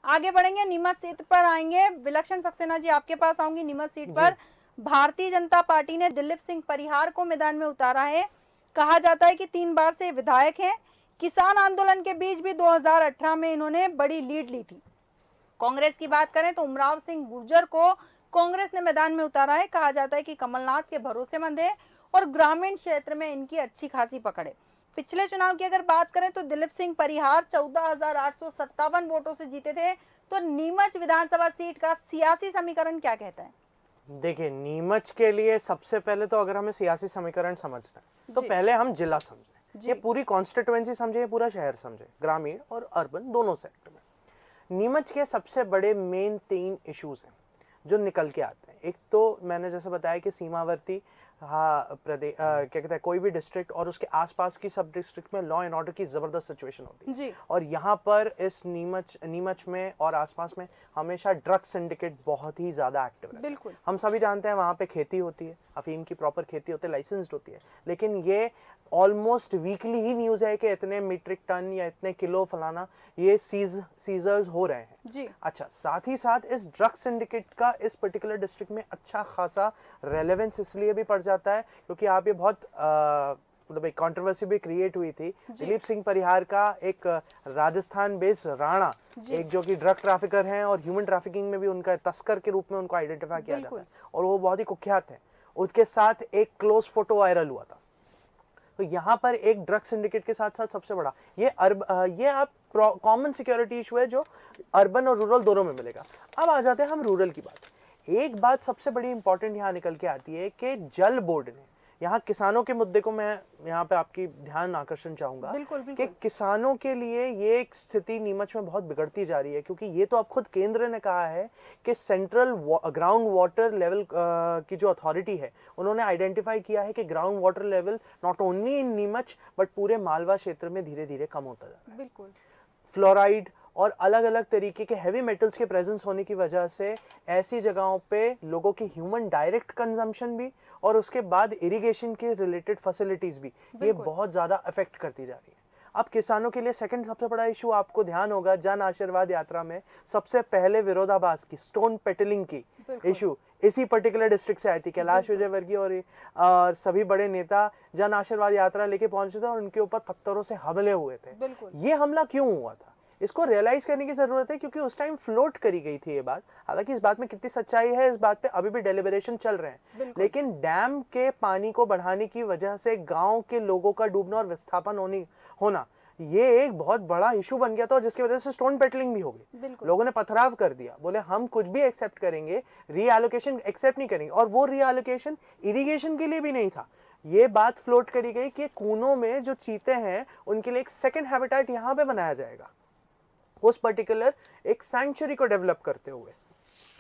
आगे बढ़ेंगे, नीमच सीट पर आएंगे। विलक्षण सक्सेना जी, आपके पास आऊंगी। नीमच सीट पर भारतीय जनता पार्टी ने दिलीप सिंह परिहार को मैदान में उतारा है। कहा जाता है कि 3 बार से विधायक हैं। किसान आंदोलन के बीच भी 2018 में इन्होंने बड़ी लीड ली थी। कांग्रेस की बात करें तो उमराव सिंह गुर्जर को कांग्रेस ने मैदान में उतारा है। कहा जाता है कि कमलनाथ के भरोसेमंद है और ग्रामीण क्षेत्र में इनकी अच्छी खासी पकड़ है। पिछले चुनाव की अगर बात करें तो दिलीप सिंह परिहार 14,857 वोटों से जीते थे। तो नीमच विधानसभा सीट का सियासी समीकरण क्या कहता है? देखिए, नीमच के लिए सबसे पहले तो अगर हमें सियासी समीकरण समझना है तो पहले हम जिला समझें, ये पूरी कॉन्स्टिट्यूएंसी समझे, पूरा शहर समझे, ग्रामीण और अर्बन दोनों सेक्टर में। नीमच के सबसे बड़े मेन 3 इश्यूज हैं जो निकल के आते हैं। एक तो मैंने जैसे बताया कि सीमावर्ती प्रदेश क्या कहते हैं, कोई भी डिस्ट्रिक्ट और उसके आसपास की सब डिस्ट्रिक्ट में लॉ एंड ऑर्डर की जबरदस्त सिचुएशन होती है। और यहाँ पर इस नीमच में और आसपास में हमेशा ड्रग सिंडिकेट बहुत ही ज्यादा एक्टिव है। बिल्कुल, हम सभी जानते हैं वहाँ पे खेती होती है, अफीम की प्रॉपर खेती होती है, लाइसेंस्ड होती है, लेकिन ये ऑलमोस्ट वीकली ही न्यूज है कि इतने मीट्रिक टन या इतने किलो फलाना ये सीजर्स हो रहे हैं जी। अच्छा, साथ ही साथ इस ड्रग सिंडिकेट का इस पर्टिकुलर डिस्ट्रिक्ट में अच्छा खासा रेलेवेंस इसलिए भी पड़ जाता है क्योंकि आप ये बहुत मतलब एक कंट्रोवर्सी भी क्रिएट हुई थी। दिलीप सिंह परिहार का एक राजस्थान बेस्ड राणा, एक जो कि ड्रग ट्रैफिकर हैं और ह्यूमन ट्रैफिकिंग में भी उनका तस्कर के रूप में उनको आइडेंटिफाई किया जाता है और वो बहुत ही कुख्यात है। उसके साथ एक क्लोज फोटो वायरल हुआ था। तो यहाँ पर एक ड्रग सिंडिकेट के साथ साथ सबसे बड़ा ये आप कॉमन सिक्योरिटी इशू है जो अर्बन और रूरल दोनों में मिलेगा। अब आ जाते हैं हम रूरल की बात। एक बात सबसे बड़ी इंपॉर्टेंट यहाँ निकल के आती है कि जल बोर्ड ने, यहाँ किसानों के मुद्दे को मैं यहाँ पे आपकी ध्यान आकर्षण चाहूंगा कि किसानों के लिए ये एक स्थिति नीमच में बहुत बिगड़ती जा रही है क्योंकि ये तो अब खुद केंद्र ने कहा है कि सेंट्रल ग्राउंड वाटर लेवल की जो अथॉरिटी है उन्होंने आइडेंटिफाई किया है कि ground water level not only in Neemuch but पूरे मालवा क्षेत्र में धीरे धीरे कम होता जा रहा है। बिल्कुल, फ्लोराइड और अलग अलग तरीके के हैवी मेटल्स के प्रेजेंस होने की वजह से ऐसी जगहों पे लोगों की ह्यूमन डायरेक्ट कंजम्पशन भी और उसके बाद इरिगेशन के रिलेटेड फैसिलिटीज भी ये बहुत ज्यादा अफेक्ट करती जा रही है। अब किसानों के लिए सेकंड सबसे बड़ा इशू आपको ध्यान होगा, जन आशीर्वाद यात्रा में सबसे पहले विरोधाभास की स्टोन पेटलिंग की इशू इसी पर्टिकुलर डिस्ट्रिक्ट से आई थी। कैलाश विजयवर्गीय और सभी बड़े नेता जन आशीर्वाद यात्रा लेके पहुंचे थे और उनके ऊपर पत्थरों से हमले हुए थे। ये हमला क्यों हुआ था इसको रियलाइज करने की जरूरत है क्योंकि उस टाइम फ्लोट करी गई थी ये बात। हालांकि इस बात में कितनी सच्चाई है इस बात पे अभी भी डेलिब्रेशन चल रहे हैं, लेकिन डैम के पानी को बढ़ाने की वजह से गांव के लोगों का डूबना और विस्थापन होना ये एक बहुत बड़ा इशू बन गया था और जिसकी वजह से स्टोन पेटलिंग भी हो गई। लोगों ने पथराव कर दिया, बोले हम कुछ भी एक्सेप्ट करेंगे, रीएलोकेशन एक्सेप्ट नहीं करेंगे। और वो रीएलोकेशन इरिगेशन के लिए भी नहीं था। ये बात फ्लोट करी गई कि कूनों में जो चीते हैं उनके लिए एक सेकंड हैबिटेट यहाँ पे बनाया जाएगा उस पर्टिकुलर एक सैंक्चुरी को डेवलप करते हुए।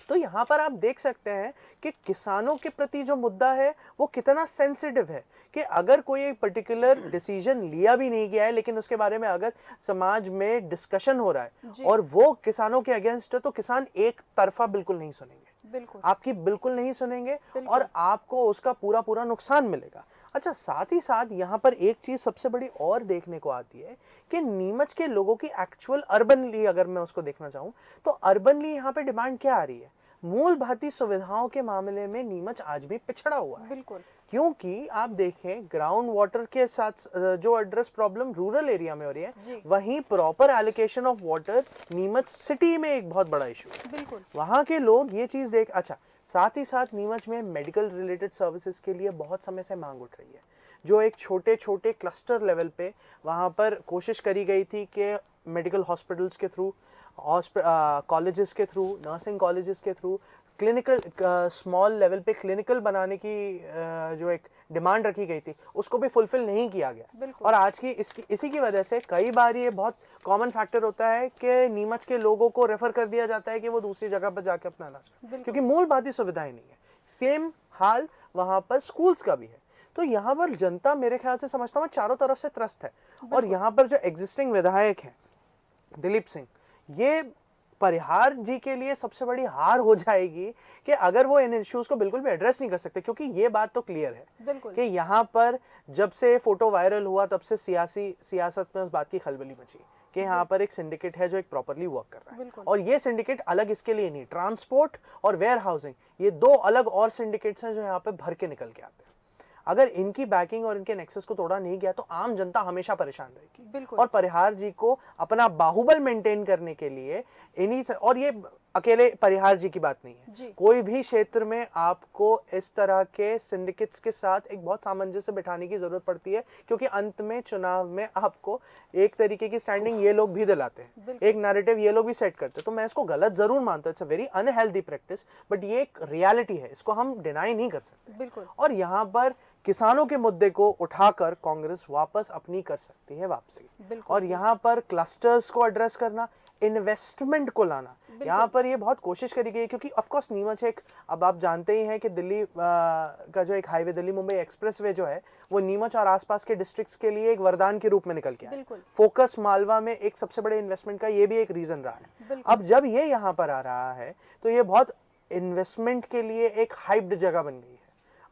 तो यहाँ पर आप देख सकते हैं कि किसानों के प्रति जो मुद्दा है वो कितना सेंसिटिव है कि अगर कोई एक पर्टिकुलर डिसीजन लिया भी नहीं गया है लेकिन उसके बारे में अगर समाज में डिस्कशन हो रहा है और वो किसानों के अगेंस्ट है तो किसान एक तरफा बिल्कुल नहीं सुनेंगे, आपकी बिल्कुल नहीं सुनेंगे और आपको उसका पूरा पूरा नुकसान मिलेगा। अच्छा, साथ ही साथ यहाँ पर एक चीज सबसे बड़ी और देखने को आती है कि नीमच के लोगों की एक्चुअल अर्बनली अगर मैं उसको देखना चाहूँ तो अर्बनली यहाँ पे डिमांड क्या आ रही है। मूल भांति सुविधाओं के मामले में नीमच आज भी पिछड़ा हुआ है। बिल्कुल, क्योंकि आप देखें ग्राउंड वाटर के साथ जो एड्रेस प्रॉब्लम रूरल एरिया में हो रही है वहीं proper allocation of water Neemuch city में एक बहुत बड़ा इशू है। बिल्कुल, वहां के लोग ये चीज देख, अच्छा साथ ही साथ नीमच में मेडिकल रिलेटेड सर्विसेज के लिए बहुत समय से मांग उठ रही है जो एक छोटे छोटे क्लस्टर लेवल पे वहां पर कोशिश करी गई थी कि मेडिकल हॉस्पिटल्स के थ्रू, कॉलेजेस के थ्रू, नर्सिंग कॉलेजेस के थ्रू क्लिनिकल स्मॉल लेवल पे क्लिनिकल बनाने की जो एक डिमांड रखी गई थी उसको भी फुलफिल नहीं किया गया। और आज की इसी की वजह से कई बार ये बहुत कॉमन फैक्टर होता है कि नीमच के लोगों को रेफर कर दिया जाता है कि वो दूसरी जगह पर जाके अपना इलाज करें क्योंकि मूल बाती सुविधाएं नहीं है। सेम हाल वहां पर स्कूल्स का भी है। तो यहाँ पर जनता मेरे ख्याल से समझता हूँ चारों तरफ से त्रस्त है और यहाँ पर जो एग्जिस्टिंग विधायक है दिलीप सिंह, ये परिहार जी के लिए सबसे बड़ी हार हो जाएगी कि अगर वो इन इश्यूज को बिल्कुल भी एड्रेस नहीं कर सकते क्योंकि ये बात तो क्लियर है कि यहाँ पर जब से फोटो वायरल हुआ तब से सियासत में उस बात की खलबली मची कि यहाँ पर एक सिंडिकेट है जो एक प्रॉपरली वर्क कर रहा है। बिल्कुल। और ये सिंडिकेट अलग इसके लिए नहीं, ट्रांसपोर्ट और वेयर हाउसिंग ये दो अलग और सिंडिकेट्स हैं जो यहाँ पे भर के निकल के आते हैं। अगर इनकी बैकिंग और इनके नेक्सस को तोड़ा नहीं गया तो आम जनता हमेशा परेशान रहेगी। बिल्कुल। और परिहार जी को अपना बाहुबल मेंटेन करने के लिए और ये अकेले परिहार जी की बात नहीं है, कोई भी क्षेत्र में आपको इस तरह के सिंडिकेट्स के साथ एक बहुत सामंजस्य बिठाने की जरूरत पड़ती है, क्योंकि अंत में चुनाव में आपको एक तरीके की स्टैंडिंग ये लोग भी दिलाते हैं, एक नैरेटिव ये लोग भी सेट करते हैं। तो मैं इसको गलत जरूर मानता हूँ, it's a very unhealthy practice, but ये एक रियलिटी है, इसको हम डिनाई नहीं कर सकते। बिल्कुल। और यहाँ पर किसानों के मुद्दे को उठाकर कांग्रेस वापस अपनी कर सकती है वापसी। और यहाँ पर क्लस्टर्स को एड्रेस करना, इन्वेस्टमेंट को लाना, यहाँ पर ये बहुत कोशिश करी गई है, क्योंकि ऑफ कोर्स नीमच एक, अब आप जानते ही हैं कि दिल्ली का जो एक हाईवे दिल्ली मुंबई एक्सप्रेसवे जो है वो नीमच और आसपास के डिस्ट्रिक्ट्स के लिए एक वरदान के रूप में निकल के आया। फोकस मालवा में एक सबसे बड़े इन्वेस्टमेंट का ये भी एक रीजन रहा है। अब जब ये यहाँ पर आ रहा है तो ये बहुत इन्वेस्टमेंट के लिए एक हाइप्ड जगह बन गई है।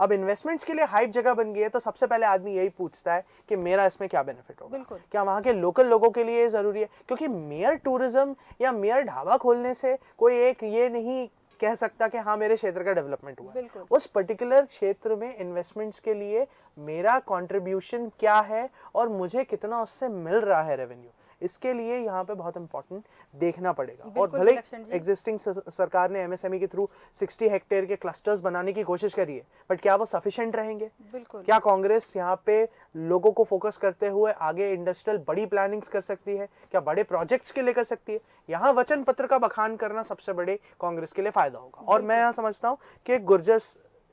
अब इन्वेस्टमेंट्स के लिए हाइप जगह बन गई है तो सबसे पहले आदमी यही पूछता है कि मेरा इसमें क्या बेनिफिट होगा, क्या वहाँ के लोकल लोगों के लिए जरूरी है, क्योंकि मेयर टूरिज्म या मेयर ढाबा खोलने से कोई एक ये नहीं कह सकता कि हाँ मेरे क्षेत्र का डेवलपमेंट हुआ। उस पर्टिकुलर क्षेत्र में इन्वेस्टमेंट्स के लिए मेरा कंट्रीब्यूशन क्या है और मुझे कितना उससे मिल रहा है रेवेन्यू, इसके लिए यहाँ पे बहुत इंपॉर्टेंट देखना पड़ेगा। और भले एग्जिस्टिंग सरकार ने एमएसएमई के थ्रू 60 हेक्टेयर के क्लस्टर्स बनाने की कोशिश करी है, बट क्या वो सफिशिएंट रहेंगे? क्या कांग्रेस यहाँ पे लोगों को फोकस करते हुए आगे इंडस्ट्रियल बड़ी प्लानिंग्स कर सकती है? क्या बड़े प्रोजेक्ट्स के लिए कर सकती है? यहाँ वचन पत्र का बखान करना सबसे बड़े कांग्रेस के लिए फायदा होगा। और मैं यहाँ समझता हूँ कि गुर्जर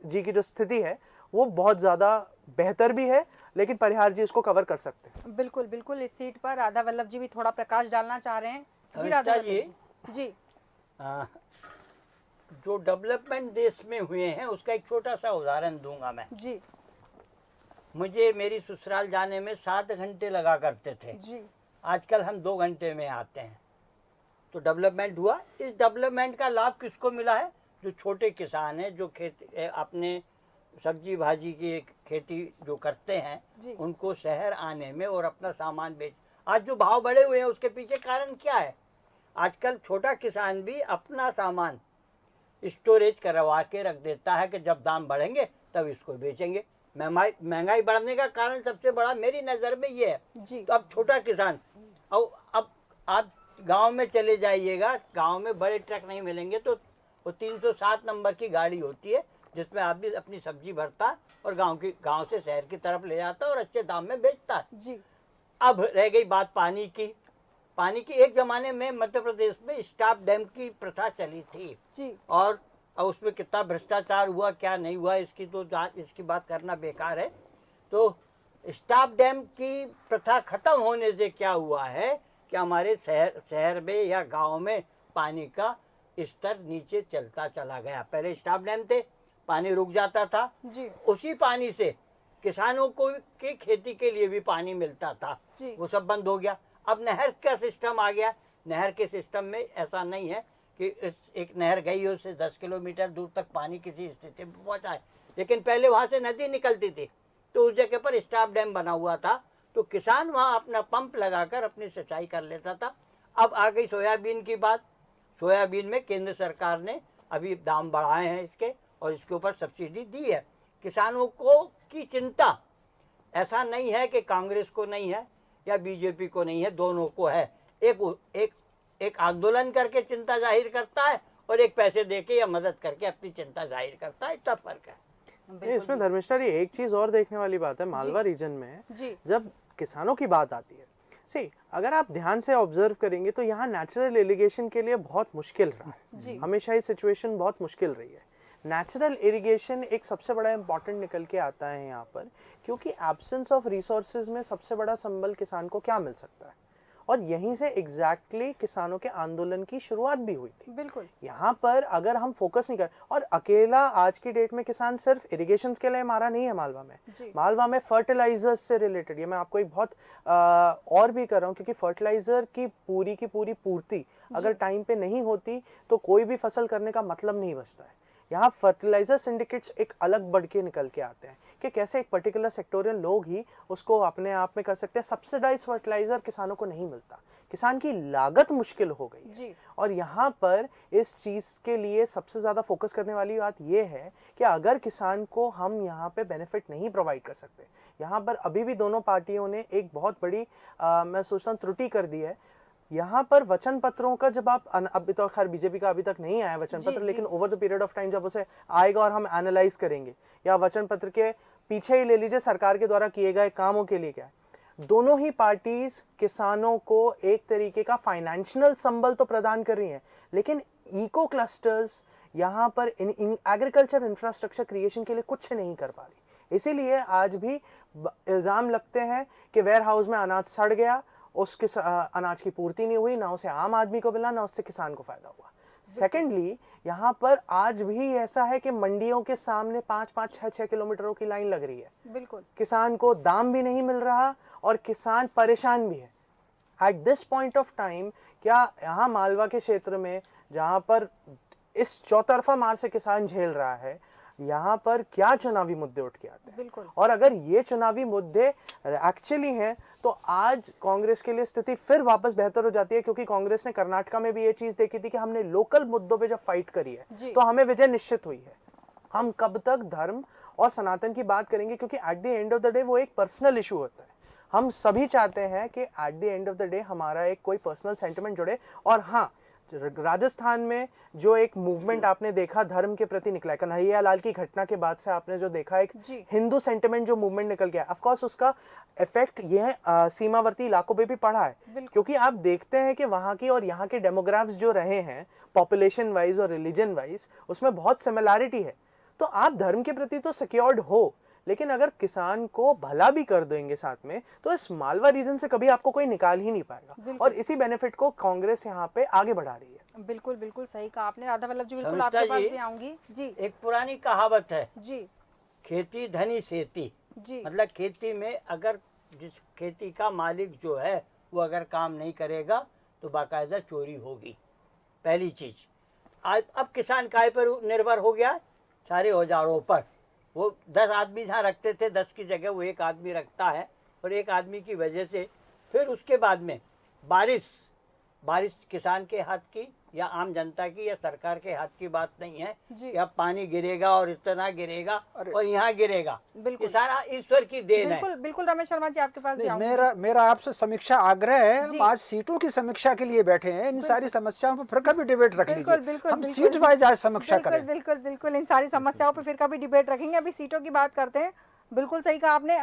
जी की जो स्थिति है वो बहुत ज्यादा बेहतर भी है, लेकिन परिहार जी इसको कवर कर सकते हैं। बिल्कुल बिल्कुल। इस सीट पर राधा वल्लभ जी भी थोड़ा प्रकाश डालना चाह रहे हैं। जी राधा वल्लभ जी। जो डेवलपमेंट देश में हुए हैं उसका एक छोटा सा उदाहरण दूंगा मैं जी। मुझे मेरी ससुराल जाने में 7 घंटे लगा करते थे जी। आजकल हम 2 घंटे में आते हैं। तो डेवलपमेंट हुआ। इस डेवलपमेंट का लाभ किसको मिला है? जो छोटे किसान हैं, जो अपने सब्जी भाजी की खेती जो करते हैं, उनको शहर आने में और अपना सामान बेच, आज जो भाव बढ़े हुए हैं उसके पीछे कारण क्या है? आजकल छोटा किसान भी अपना सामान स्टोरेज करवा के रख देता है कि जब दाम बढ़ेंगे तब इसको बेचेंगे। महंगाई बढ़ने का कारण सबसे बड़ा मेरी नज़र में ये है। तो अब छोटा किसान, अब आप गांव में चले जाइएगा, गांव में बड़े ट्रक नहीं मिलेंगे, तो वो 307 नंबर की गाड़ी होती है जिसमें आदमी अपनी सब्जी भरता है और गांव से शहर की तरफ ले जाता है और अच्छे दाम में बेचता है जी। अब रह गई बात पानी की। एक ज़माने में मध्य प्रदेश में स्टाफ डैम की प्रथा चली थी जी। और अब उसमें कितना भ्रष्टाचार हुआ क्या नहीं हुआ इसकी बात करना बेकार है। तो स्टाफ डैम की प्रथा खत्म होने से क्या हुआ है कि हमारे शहर में या गांव में पानी का स्तर नीचे चलता चला गया। पहले स्टाफ डैम थे, पानी रुक जाता था जी। उसी पानी से किसानों को की खेती के लिए भी पानी मिलता था, वो सब बंद हो गया। अब नहर का सिस्टम आ गया। नहर के सिस्टम में ऐसा नहीं है कि एक नहर गई उससे 10 किलोमीटर दूर तक पानी किसी स्थिति में पहुंचा है, लेकिन पहले वहाँ से नदी निकलती थी तो उस जगह पर स्टाफ डैम बना हुआ था, तो किसान वहाँ अपना पंप लगाकर अपनी सिंचाई कर लेता था। अब आ गई सोयाबीन की बात। सोयाबीन में केंद्र सरकार ने अभी दाम बढ़ाए हैं इसके और इसके ऊपर सब्सिडी दी है। किसानों को की चिंता ऐसा नहीं है कि कांग्रेस को नहीं है या बीजेपी को नहीं है, दोनों को है। एक आंदोलन करके चिंता जाहिर करता है और एक पैसे देके या मदद करके अपनी चिंता जाहिर करता है, इतना फर्क है। इसमें धर्मेश जी एक चीज और देखने वाली बात है, मालवा रीजन में जब किसानों की बात आती है, अगर आप ध्यान से ऑब्जर्व करेंगे तो यहाँ नेचुरल इरिगेशन के लिए बहुत मुश्किल रहा है, हमेशा ये सिचुएशन बहुत मुश्किल रही है। नेचुरल इरिगेशन एक सबसे बड़ा इंपॉर्टेंट निकल के आता है यहाँ पर, क्योंकि एब्सेंस ऑफ रिसोर्सेज में सबसे बड़ा संबल किसान को क्या मिल सकता है, और यहीं से एग्जैक्टली किसानों के आंदोलन की शुरुआत भी हुई थी। बिल्कुल यहाँ पर अगर हम फोकस नहीं कर, और अकेला आज की डेट में किसान सिर्फ इरिगेशन के लिए मारा नहीं है मालवा में फर्टिलाइजर्स से रिलेटेड, ये मैं आपको एक बहुत और भी कर रहा हूँ, क्योंकि फर्टिलाइजर की पूरी पूर्ति अगर टाइम पे नहीं होती तो कोई भी फसल करने का मतलब नहीं बचता है। यहाँ फर्टिलाइजर सिंडिकेट्स एक अलग बढ़ के निकल के आते हैं कि कैसे एक पर्टिकुलर सेक्टोरियल लोग ही उसको अपने आप में कर सकते हैं। सब्सिडाइज फर्टिलाइजर किसानों को नहीं मिलता, किसान की लागत मुश्किल हो गई है जी। और यहाँ पर इस चीज के लिए सबसे ज्यादा फोकस करने वाली बात यह है कि अगर किसान को हम यहाँ पे बेनिफिट नहीं प्रोवाइड कर सकते, यहाँ पर अभी भी दोनों पार्टियों ने एक बहुत बड़ी मैं सोचता हूँ त्रुटि कर दी है। यहाँ पर वचन पत्रों का जब आप अभी तो खैर बीजेपी का अभी तक नहीं आया वचन पत्र, लेकिन over the period of time जब उसे आएगा और हम एनालाइज करेंगे, या वचन पत्र के पीछे ही ले लीजिए सरकार के द्वारा किए गए कामों के लिए क्या है, दोनों ही पार्टीज किसानों को एक तरीके का फाइनेंशियल संबल तो प्रदान कर रही हैं, लेकिन इको क्लस्टर्स यहाँ पर एग्रीकल्चर इंफ्रास्ट्रक्चर क्रिएशन के लिए कुछ नहीं कर पा रही। इसीलिए आज भी इल्जाम लगते हैं कि वेयर हाउस में अनाज सड़ गया, उसके अनाज की पूर्ति नहीं हुई, ना उसे आम आदमी को मिला, ना उससे किसान को फायदा हुआ। सेकेंडली यहाँ पर आज भी ऐसा है कि मंडियों के सामने 5-5, 6-6 किलोमीटरों की लाइन लग रही है। बिल्कुल, किसान को दाम भी नहीं मिल रहा और किसान परेशान भी है। At this point of time क्या यहाँ मालवा के क्षेत्र में जहाँ पर इस चौतरफा मार से किसान झेल रहा है, यहाँ पर क्या चुनावी मुद्दे उठ के आते हैं? बिल्कुल। और अगर ये चुनावी मुद्दे एक्चुअली हैं तो आज कांग्रेस के लिए स्थिति फिर वापस बेहतर हो जाती है, क्योंकि कांग्रेस ने कर्नाटका में भी ये चीज देखी थी कि हमने लोकल मुद्दों पे जब फाइट करी है तो हमें विजय निश्चित हुई है। हम कब तक धर्म और सनातन की बात करेंगे, क्योंकि at the end of the day वो एक पर्सनल इशू होता है। हम सभी चाहते हैं कि at the end of the day हमारा एक कोई पर्सनल सेंटिमेंट जुड़े। और हाँ, राजस्थान में जो एक मूवमेंट आपने देखा धर्म के प्रति निकला है, कन्हैया लाल की घटना के बाद से आपने जो देखा एक हिंदू सेंटिमेंट जो मूवमेंट निकल गया, ऑफ कोर्स उसका इफेक्ट यह सीमावर्ती इलाकों पे भी पड़ा है, क्योंकि आप देखते हैं कि वहाँ की और यहाँ के डेमोग्राफ्स जो रहे हैं पॉपुलेशन वाइज और रिलीजन वाइज, उसमें बहुत सिमिलैरिटी है। तो आप धर्म के प्रति तो सिक्योर्ड हो, लेकिन अगर किसान को भला भी कर देंगे साथ में, तो इस मालवा रीजन से कभी आपको कोई निकाल ही नहीं पाएगा। और इसी बेनिफिट को कांग्रेस यहाँ पे आगे बढ़ा रही है। बिल्कुल बिल्कुल सही कहा आपने राधा वल्लभ जी। बिल्कुल आपके पास भी आऊंगी जी। एक पुरानी कहावत है जी, खेती धनी सेती जी, मतलब खेती में अगर जिस खेती का मालिक जो है वो अगर काम नहीं करेगा तो बाकायदा चोरी होगी। पहली चीज, आज अब किसान काय पर निर्भर हो गया, सारे औजारों पर। वो 10 आदमी जहाँ रखते थे 10 की जगह वो एक आदमी रखता है, और एक आदमी की वजह से फिर उसके बाद में बारिश किसान के हाथ की या आम जनता की या सरकार के हाथ की बात नहीं है कि अब पानी गिरेगा और इतना गिरेगा और यहाँ गिरेगा। ये सारा ईश्वर की देन है। बिल्कुल बिल्कुल। रमेश शर्मा जी आपके पास भी आऊंगी। मेरा आपसे समीक्षा आग्रह है। हम आज सीटों की समीक्षा के लिए बैठे हैं, इन सारी समस्याओं पर फिर कभी डिबेट रख लीजिए। हम सीट वाइज आज समीक्षा करें। बिल्कुल बिल्कुल, इन सारी समस्याओं पर फिर कभी डिबेट रखेंगे। अभी सीटों की बात करते हैं। बिल्कुल सही कहा आपने।